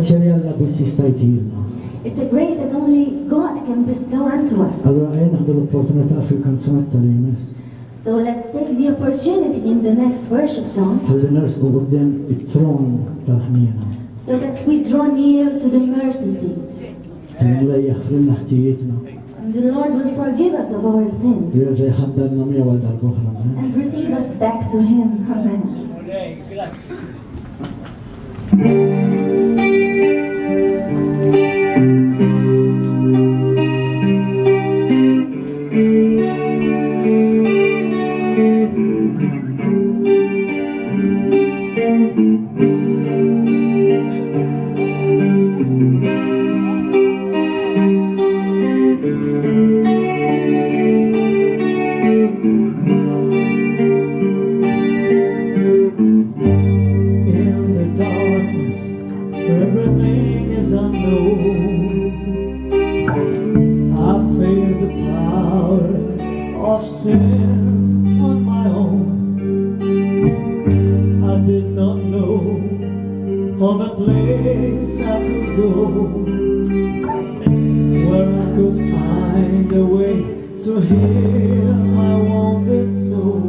grazia li Alla biss jista' jtina. It's a grace that only God can bestow unto us. Allura naħdu l-opportunità fil-kanzunetta li jmiss. So let's take the opportunity in the next worship song Ħalli nersqu quddiem it-tron tal-ħniena. so that we draw near to the mercy seat. Nlejjaħ fil-naħtijietna. And the Lord will forgive us of our sins Jerġa' jħaddarna miegħu għal darb'oħra. and receive us back to Him. Amen. In the darkness, everything is unknown. I face the power of sin on my own. I did not know of a place I could go where I could find a way to heal my wounded soul.